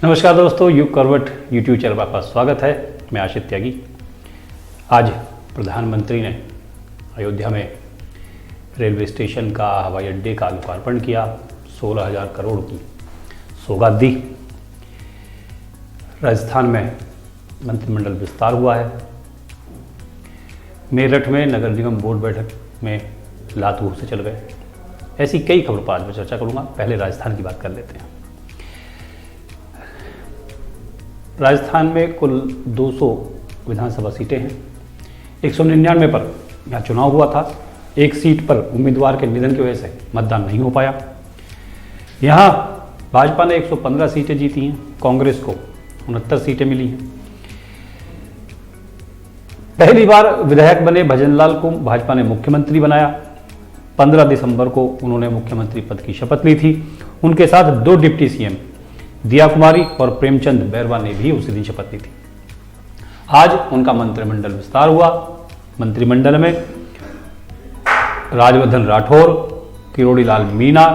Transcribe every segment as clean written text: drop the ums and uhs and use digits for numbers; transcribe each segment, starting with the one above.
नमस्कार दोस्तों, युग करवट यूट्यूब चैनल पर आपका स्वागत है। मैं आशित त्यागी। आज प्रधानमंत्री ने अयोध्या में रेलवे स्टेशन का, हवाई अड्डे का लोकार्पण किया। 16,000 करोड़ की सौगात दी। राजस्थान में मंत्रिमंडल विस्तार हुआ है। मेरठ में नगर निगम बोर्ड बैठक में लात घूंसे चल गए। ऐसी कई खबरों पर आज मैं चर्चा करूंगा। पहले राजस्थान की बात कर लेते हैं। राजस्थान में कुल 200 विधानसभा सीटें हैं। 199 पर यहाँ चुनाव हुआ था। एक सीट पर उम्मीदवार के निधन की वजह से मतदान नहीं हो पाया। यहाँ भाजपा ने 115 सीटें जीती हैं, कांग्रेस को 69 सीटें मिली हैं। पहली बार विधायक बने भजनलाल को भाजपा ने मुख्यमंत्री बनाया। 15 दिसंबर को उन्होंने मुख्यमंत्री पद की शपथ ली थी। उनके साथ 2 डिप्टी सीएम दिया कुमारी और प्रेमचंद बैरवा ने भी उसी दिन शपथ ली थी। आज उनका मंत्रिमंडल विस्तार हुआ। मंत्रिमंडल में राजवर्धन राठौर, किरोड़ीलाल मीणा,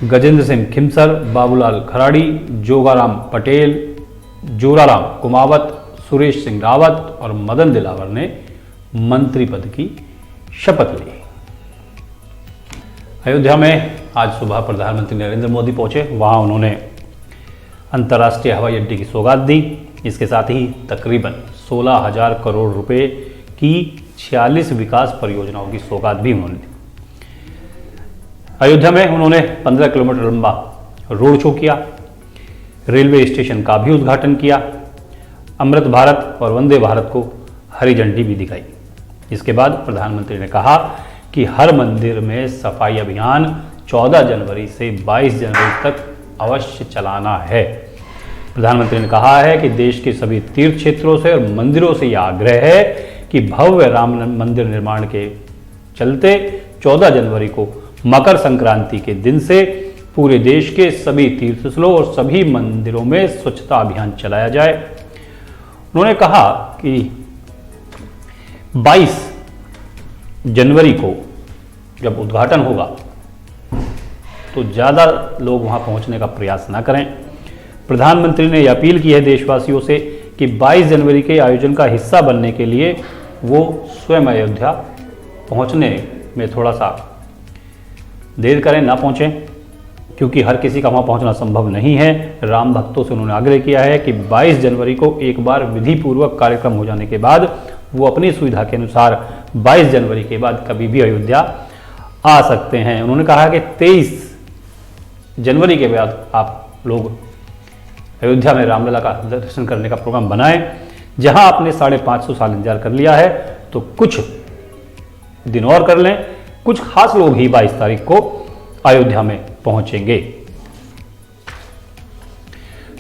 गजेंद्र सिंह खिमसर, बाबूलाल खराड़ी, जोगाराम पटेल, जोराराम कुमावत, सुरेश सिंह रावत और मदन दिलावर ने मंत्री पद की शपथ ली। अयोध्या में आज सुबह प्रधानमंत्री नरेंद्र मोदी पहुंचे। वहां उन्होंने अंतर्राष्ट्रीय हवाई अड्डे की सौगात दी। इसके साथ ही तकरीबन 16,000 करोड़ रुपए की 46 विकास परियोजनाओं की सौगात भी उन्होंने दी। अयोध्या में उन्होंने 15 किलोमीटर लंबा रोड शो किया। रेलवे स्टेशन का भी उद्घाटन किया। अमृत भारत और वंदे भारत को हरी झंडी भी दिखाई। इसके बाद प्रधानमंत्री ने कहा कि हर मंदिर में सफाई अभियान 14 जनवरी से 22 जनवरी तक अवश्य चलाना है। प्रधानमंत्री ने कहा है कि देश के सभी तीर्थ क्षेत्रों से और मंदिरों से यह आग्रह है कि भव्य राम मंदिर निर्माण के चलते 14 जनवरी को मकर संक्रांति के दिन से पूरे देश के सभी तीर्थस्थलों और सभी मंदिरों में स्वच्छता अभियान चलाया जाए। उन्होंने कहा कि 22 जनवरी को जब उद्घाटन होगा तो ज़्यादा लोग वहां पहुंचने का प्रयास ना करें। प्रधानमंत्री ने यह अपील की है देशवासियों से कि 22 जनवरी के आयोजन का हिस्सा बनने के लिए वो स्वयं अयोध्या पहुंचने में थोड़ा सा देर करें, ना पहुंचें, क्योंकि हर किसी का वहां पहुंचना संभव नहीं है। राम भक्तों से उन्होंने आग्रह किया है कि 22 जनवरी को एक बार विधि पूर्वक कार्यक्रम हो जाने के बाद वो अपनी सुविधा के अनुसार 22 जनवरी के बाद कभी भी अयोध्या आ सकते हैं। उन्होंने कहा कि 23 जनवरी के बाद आप लोग अयोध्या में रामलला का दर्शन करने का प्रोग्राम बनाएं। जहां आपने 550 साल इंतजार कर लिया है तो कुछ दिन और कर लें। कुछ खास लोग ही 22 तारीख को अयोध्या में पहुंचेंगे।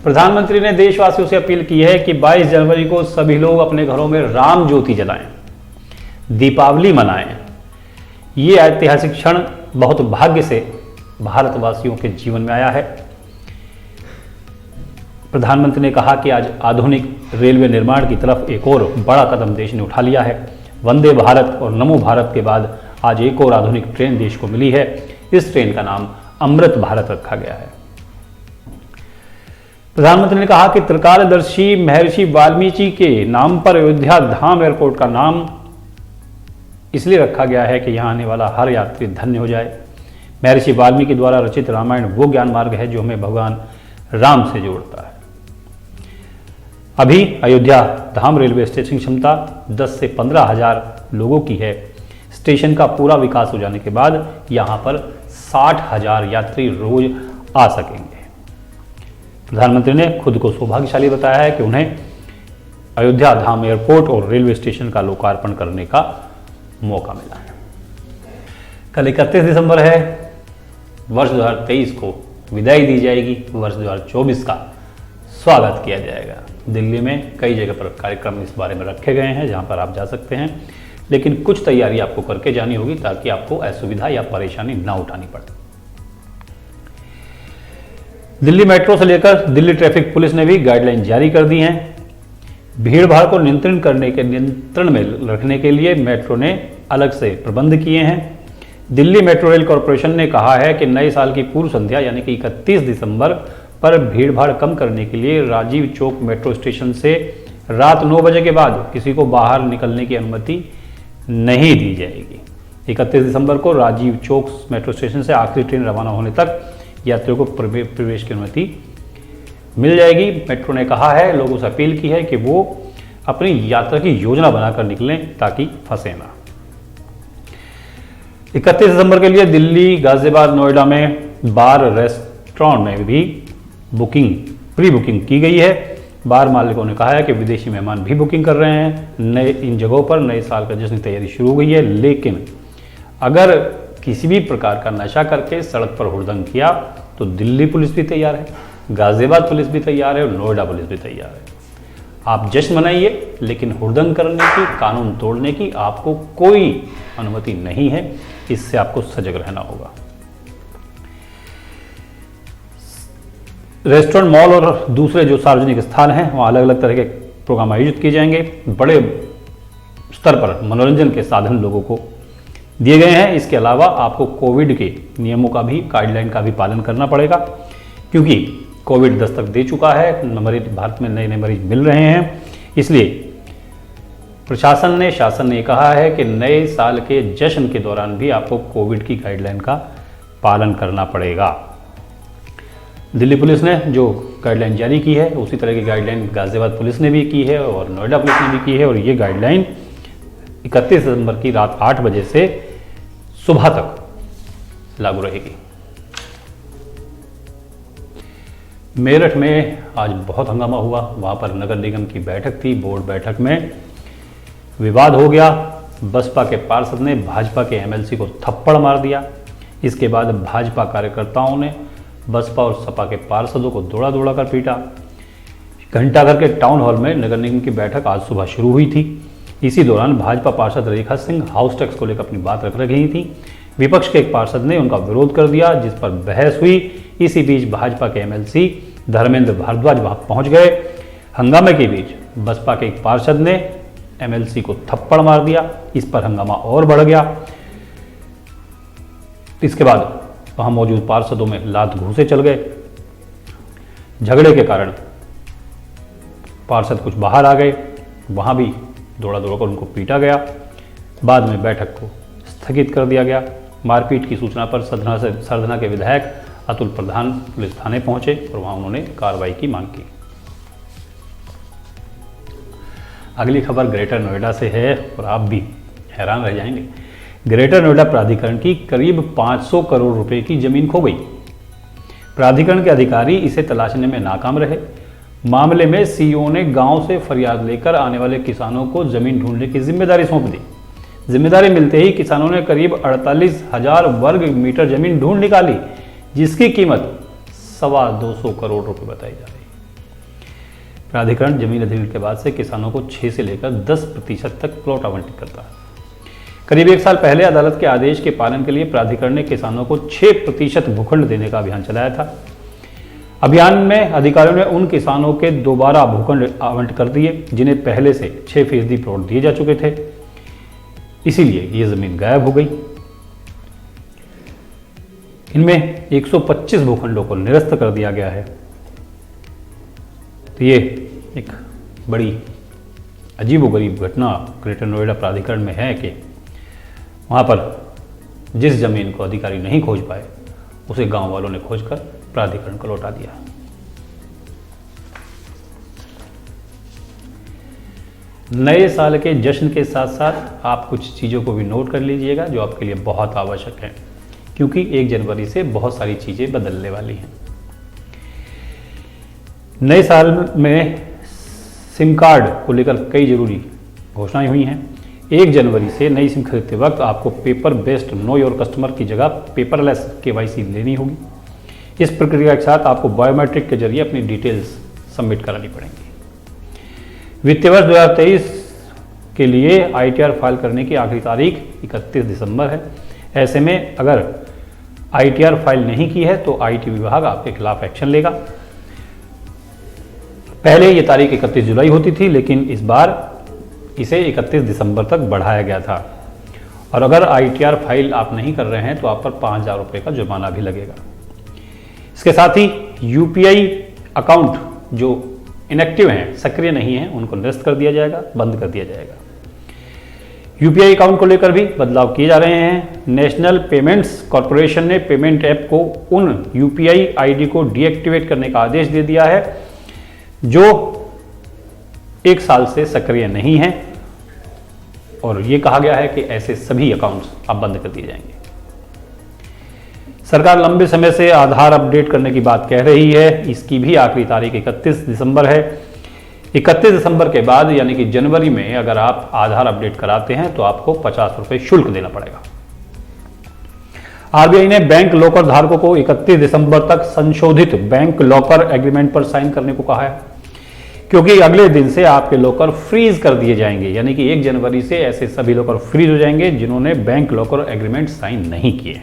प्रधानमंत्री ने देशवासियों से अपील की है कि 22 जनवरी को सभी लोग अपने घरों में राम ज्योति जलाएं, दीपावली मनाएं। ये ऐतिहासिक क्षण बहुत भाग्य से भारतवासियों के जीवन में आया है। प्रधानमंत्री ने कहा कि आज आधुनिक रेलवे निर्माण की तरफ एक और बड़ा कदम देश ने उठा लिया है। वंदे भारत और नमो भारत के बाद आज एक और आधुनिक ट्रेन देश को मिली है। इस ट्रेन का नाम अमृत भारत रखा गया है। प्रधानमंत्री ने कहा कि त्रिकालदर्शी महर्षि वाल्मीकि के नाम पर अयोध्या धाम एयरपोर्ट का नाम इसलिए रखा गया है कि यहां आने वाला हर यात्री धन्य हो जाए। महर्षि वाल्मीकि द्वारा रचित रामायण वो ज्ञान मार्ग है जो हमें भगवान राम से जोड़ता है। अभी अयोध्या धाम रेलवे स्टेशन क्षमता 10 से 15,000 लोगों की है। स्टेशन का पूरा विकास हो जाने के बाद यहां पर 60,000 यात्री रोज आ सकेंगे। प्रधानमंत्री ने खुद को सौभाग्यशाली बताया है कि उन्हें अयोध्या धाम एयरपोर्ट और रेलवे स्टेशन का लोकार्पण करने का मौका मिला है। कल 31 दिसंबर है। वर्ष 2023 को विदाई दी जाएगी। वर्ष 2024 का स्वागत किया जाएगा। दिल्ली में कई जगह पर कार्यक्रम इस बारे में रखे गए हैं जहां पर आप जा सकते हैं, लेकिन कुछ तैयारी आपको करके जानी होगी ताकि आपको असुविधा या परेशानी ना उठानी पड़े। दिल्ली मेट्रो से लेकर दिल्ली ट्रैफिक पुलिस ने भी गाइडलाइन जारी कर दी हैं। भीड़ भाड़ को नियंत्रण में रखने के लिए मेट्रो ने अलग से प्रबंध किए हैं। दिल्ली मेट्रो रेल कॉरपोरेशन ने कहा है कि नए साल की पूर्व संध्या यानी कि 31 दिसंबर पर भीड़भाड़ कम करने के लिए राजीव चौक मेट्रो स्टेशन से रात 9 बजे के बाद किसी को बाहर निकलने की अनुमति नहीं दी जाएगी। 31 दिसंबर को राजीव चौक मेट्रो स्टेशन से आखिरी ट्रेन रवाना होने तक यात्रियों को प्रवेश की अनुमति मिल जाएगी। मेट्रो ने कहा है, लोगों से अपील की है कि वो अपनी यात्रा की योजना बनाकर निकलें ताकि फंसे ना। 31 दिसंबर के लिए दिल्ली, गाजियाबाद, नोएडा में बार रेस्टोरेंट में भी प्री बुकिंग की गई है। बार मालिकों ने कहा है कि विदेशी मेहमान भी बुकिंग कर रहे हैं। इन जगहों पर नए साल का जश्न की तैयारी शुरू हो गई है, लेकिन अगर किसी भी प्रकार का नशा करके सड़क पर हुड़दंग किया तो दिल्ली पुलिस भी तैयार है, गाजियाबाद पुलिस भी तैयार है और नोएडा पुलिस भी तैयार है। आप जश्न मनाइए, लेकिन हुड़दंग करने की, कानून तोड़ने की आपको कोई अनुमति नहीं है। इससे आपको सजग रहना होगा। रेस्टोरेंट, मॉल और दूसरे जो सार्वजनिक स्थान हैं वहाँ अलग अलग तरह के प्रोग्राम आयोजित किए जाएंगे। बड़े स्तर पर मनोरंजन के साधन लोगों को दिए गए हैं। इसके अलावा आपको कोविड के नियमों का भी, गाइडलाइन का भी पालन करना पड़ेगा, क्योंकि कोविड दस्तक दे चुका है। मरीज भारत में नए मरीज मिल रहे हैं। इसलिए शासन ने कहा है कि नए साल के जश्न के दौरान भी आपको कोविड की गाइडलाइन का पालन करना पड़ेगा। दिल्ली पुलिस ने जो गाइडलाइन जारी की है उसी तरह की गाइडलाइन गाजियाबाद पुलिस ने भी की है और नोएडा पुलिस ने भी की है, और ये गाइडलाइन 31 दिसंबर की रात 8 बजे से सुबह तक लागू रहेगी। मेरठ में आज बहुत हंगामा हुआ। वहाँ पर नगर निगम की बैठक थी। बोर्ड बैठक में विवाद हो गया। बसपा के पार्षद ने भाजपा के एमएलसी को थप्पड़ मार दिया। इसके बाद भाजपा कार्यकर्ताओं ने बसपा और सपा के पार्षदों को दौड़ा दौड़ा कर पीटा। घंटाघर के टाउन हॉल में नगर निगम की बैठक आज सुबह शुरू हुई थी। इसी दौरान भाजपा पार्षद रेखा सिंह हाउस टैक्स को लेकर अपनी बात रख रही थी। विपक्ष के एक पार्षद ने उनका विरोध कर दिया, जिस पर बहस हुई। इसी बीच भाजपा के एमएलसी धर्मेंद्र भारद्वाज वहां पहुंच गए। हंगामे के बीच बसपा के एक पार्षद ने एमएलसी को थप्पड़ मार दिया। इस पर हंगामा और बढ़ गया। इसके बाद वहां मौजूद पार्षदों में लात घूंसे चल गए। झगड़े के कारण पार्षद कुछ बाहर आ गए। वहां भी दौड़ा दौड़ा कर उनको पीटा गया। बाद में बैठक को स्थगित कर दिया गया। मारपीट की सूचना पर सरधना के विधायक अतुल प्रधान पुलिस थाने पहुंचे और वहां उन्होंने कार्रवाई की मांग की। अगली खबर ग्रेटर नोएडा से है और आप भी हैरान रह जाएंगे। ग्रेटर नोएडा प्राधिकरण की करीब 500 करोड़ रुपए की जमीन खो गई। प्राधिकरण के अधिकारी इसे तलाशने में नाकाम रहे। मामले में सीईओ ने गांव से फरियाद लेकर आने वाले किसानों को जमीन ढूंढने की जिम्मेदारी सौंप दी। जिम्मेदारी मिलते ही किसानों ने करीब 48,000 वर्ग मीटर जमीन ढूंढ निकाली, जिसकी कीमत 225 करोड़ रुपए बताई जा रही है। प्राधिकरण जमीन अधिग्रहण के बाद से किसानों को 6 से लेकर 10% तक प्लॉट आवंटित करता है। करीब 1 साल पहले अदालत के आदेश के पालन के लिए प्राधिकरण ने किसानों को 6% भूखंड देने का अभियान चलाया था। अभियान में अधिकारियों ने उन किसानों के दोबारा भूखंड आवंटित कर दिए जिन्हें पहले से 6% प्लॉट दिए जा चुके थे। इसीलिए ये जमीन गायब हो गई। इनमें 125 भूखंडों को निरस्त कर दिया गया है। तो ये एक बड़ी अजीबोगरीब घटना ग्रेटर नोएडा प्राधिकरण में है कि वहाँ पर जिस जमीन को अधिकारी नहीं खोज पाए उसे गांव वालों ने खोजकर प्राधिकरण को लौटा दिया। नए साल के जश्न के साथ साथ आप कुछ चीज़ों को भी नोट कर लीजिएगा जो आपके लिए बहुत आवश्यक है, क्योंकि 1 जनवरी से बहुत सारी चीज़ें बदलने वाली हैं। नए साल में सिम कार्ड को लेकर कई जरूरी घोषणाएं हुई हैं। 1 जनवरी से नई सिम खरीदते वक्त आपको paper based know your customer की जगह पेपरलेस KYC लेनी होगी। इस प्रक्रिया के साथ आपको बायोमेट्रिक के जरिए अपनी डिटेल्स सबमिट करानी पड़ेंगी। वित्तीय वर्ष 2023 के लिए ITR फाइल करने की आखिरी तारीख 31 दिसंबर है। ऐसे में अगर ITR फाइल नहीं की है तो IT विभाग आपके खिलाफ एक्शन लेगा। पहले ये तारीख 31 जुलाई होती थी, लेकिन इस बार इसे 31 दिसंबर तक बढ़ाया गया था। और अगर ITR फाइल आप नहीं कर रहे हैं तो आप पर 5,000 रुपये का जुर्माना भी लगेगा। इसके साथ ही यूपीआई अकाउंट जो इनएक्टिव हैं, सक्रिय नहीं हैं, उनको निरस्त कर दिया जाएगा, बंद कर दिया जाएगा। यूपीआई अकाउंट को लेकर भी बदलाव किए जा रहे हैं। नेशनल पेमेंट्स कॉरपोरेशन ने पेमेंट ऐप को उन यूपीआई आईडी को डीएक्टिवेट करने का आदेश दे दिया है जो 1 साल से सक्रिय नहीं है, और यह कहा गया है कि ऐसे सभी अकाउंट्स अब बंद कर दिए जाएंगे। सरकार लंबे समय से आधार अपडेट करने की बात कह रही है। इसकी भी आखिरी तारीख 31 दिसंबर है। 31 दिसंबर के बाद यानी कि जनवरी में अगर आप आधार अपडेट कराते हैं तो आपको 50 रुपये शुल्क देना पड़ेगा। आरबीआई ने बैंक लॉकर धारकों को 31 दिसंबर तक संशोधित बैंक लॉकर एग्रीमेंट पर साइन करने को कहा है, क्योंकि अगले दिन से आपके लॉकर फ्रीज कर दिए जाएंगे। यानी कि 1 जनवरी से ऐसे सभी लॉकर फ्रीज हो जाएंगे जिन्होंने बैंक लॉकर एग्रीमेंट साइन नहीं किए।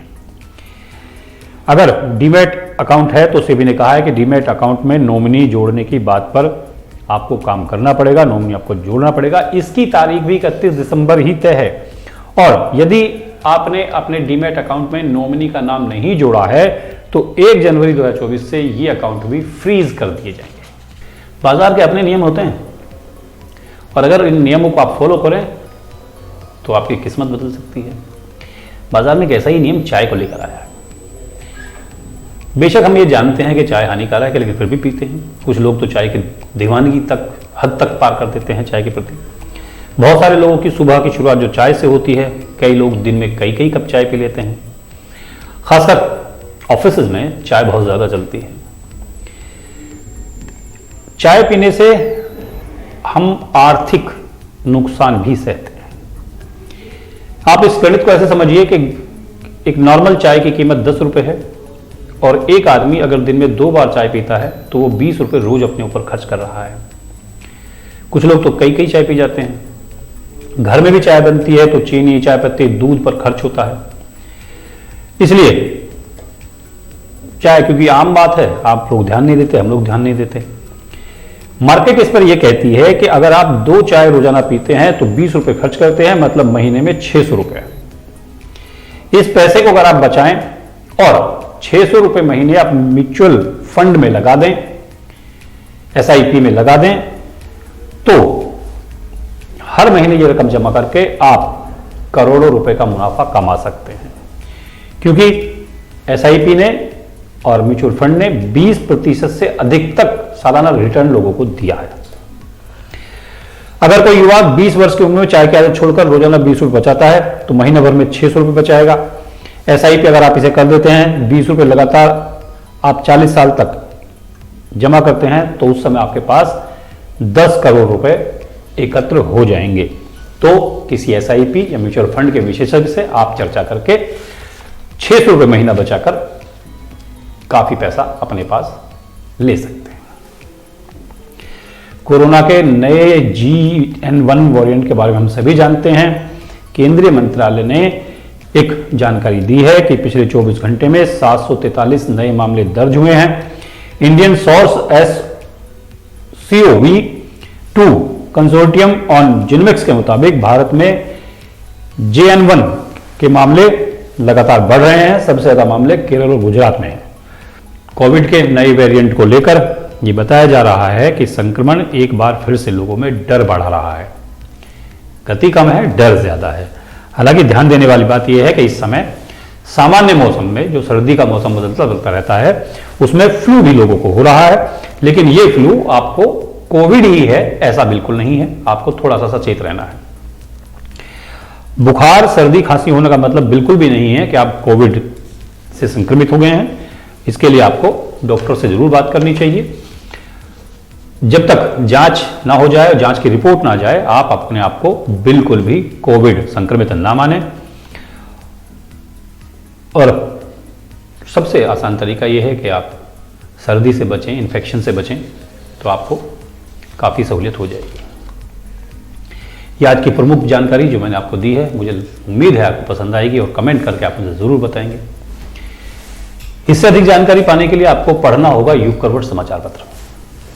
अगर डीमैट अकाउंट है तो सेबी ने कहा है कि डीमैट अकाउंट में नॉमिनी जोड़ने की बात पर आपको काम करना पड़ेगा, नॉमिनी आपको जोड़ना पड़ेगा। इसकी तारीख भी 31 दिसंबर ही तय है, और यदि आपने अपने डीमैट अकाउंट में नॉमिनी का नाम नहीं जोड़ा है तो 1 जनवरी 2024 से ये अकाउंट भी फ्रीज कर दिए जाएंगे। बाजार के अपने नियम होते हैं, और अगर इन नियमों को आप फॉलो करें तो आपकी किस्मत बदल सकती है। बाजार में एक ऐसा ही नियम चाय को लेकर आया है। बेशक हम ये जानते हैं कि चाय हानिकारक है, लेकिन फिर भी पीते हैं। कुछ लोग तो चाय की दीवानगी तक हद तक पार कर देते हैं चाय के प्रति। बहुत सारे लोगों की सुबह की शुरुआत जो चाय से होती है, कई लोग दिन में कई कई कप चाय पी लेते हैं। खासकर ऑफिस में चाय बहुत ज़्यादा चलती है। चाय पीने से हम आर्थिक नुकसान भी सहते हैं। आप इस गणित को ऐसे समझिए कि एक नॉर्मल चाय की कीमत 10 रुपये है, और एक आदमी अगर दिन में 2 बार चाय पीता है तो वो 20 रुपये रोज अपने ऊपर खर्च कर रहा है। कुछ लोग तो कई कई चाय पी जाते हैं। घर में भी चाय बनती है तो चीनी, चाय पत्ती, दूध पर खर्च होता है। इसलिए चाय क्योंकि आम बात है, आप लोग ध्यान नहीं देते, हम लोग ध्यान नहीं देते। मार्केट इस पर यह कहती है कि अगर आप 2 चाय रोजाना पीते हैं तो 20 रुपये खर्च करते हैं, मतलब महीने में 600 रुपये। इस पैसे को अगर आप बचाएं और 600 रुपये महीने आप म्यूचुअल फंड में लगा दें, एसआईपी में लगा दें, तो हर महीने ये रकम जमा करके आप करोड़ों रुपए का मुनाफा कमा सकते हैं। क्योंकि एसआईपी ने और म्यूचुअल फंड ने 20% से अधिक तक सालाना रिटर्न लोगों को दिया है। अगर कोई युवा 20 वर्ष की उम्र में चाय की आदत छोड़कर रोजाना 20 रुपये बचाता है तो महीने भर में 600 रुपये बचाएगा। एसआईपी अगर आप इसे कर देते हैं 20 रुपये लगातार आप 40 साल तक जमा करते हैं तो उस समय आपके पास 10 करोड़ रुपए एकत्र हो जाएंगे। तो किसी एसआईपी या म्यूचुअल फंड के विशेषज्ञ से आप चर्चा करके 600 रुपये महीना बचाकर काफी पैसा अपने पास ले सकते हैं। कोरोना के नए GN1 वेरिएंट के बारे में हम सभी जानते हैं। केंद्रीय मंत्रालय ने एक जानकारी दी है कि पिछले 24 घंटे में 743 नए मामले दर्ज हुए हैं। Indian source SCOV2 consortium on genomics के मुताबिक भारत में JN1 के मामले लगातार बढ़ रहे हैं। सबसे ज्यादा मामले केरल और गुजरात में हैं। कोविड के नए वेरिएंट को लेकर ये बताया जा रहा है कि संक्रमण एक बार फिर से लोगों में डर बढ़ा रहा है। गति कम है, डर ज्यादा है। हालांकि ध्यान देने वाली बात यह है कि इस समय सामान्य मौसम में जो सर्दी का मौसम बदलता रहता है उसमें फ्लू भी लोगों को हो रहा है, लेकिन ये फ्लू आपको कोविड ही है ऐसा बिल्कुल नहीं है। आपको थोड़ा सा सचेत रहना है। बुखार, सर्दी, खांसी होने का मतलब बिल्कुल भी नहीं है कि आप कोविड से संक्रमित हो गए हैं। इसके लिए आपको डॉक्टर से जरूर बात करनी चाहिए। जब तक जांच ना हो जाए, जांच की रिपोर्ट ना जाए, आप अपने आप को बिल्कुल भी कोविड संक्रमित ना माने। और सबसे आसान तरीका यह है कि आप सर्दी से बचें, इन्फेक्शन से बचें, तो आपको काफ़ी सहूलियत हो जाएगी। यह आज की प्रमुख जानकारी जो मैंने आपको दी है, मुझे उम्मीद है आपको पसंद आएगी और कमेंट करके आप मुझे ज़रूर बताएंगे। इससे अधिक जानकारी पाने के लिए आपको पढ़ना होगा युग करवट समाचार पत्र।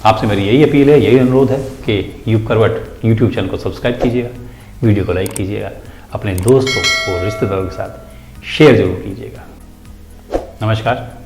आपसे मेरी यही अपील है, यही अनुरोध है कि युग करवट यूट्यूब चैनल को सब्सक्राइब कीजिएगा, वीडियो को लाइक कीजिएगा, अपने दोस्तों और रिश्तेदारों के साथ शेयर जरूर कीजिएगा। नमस्कार।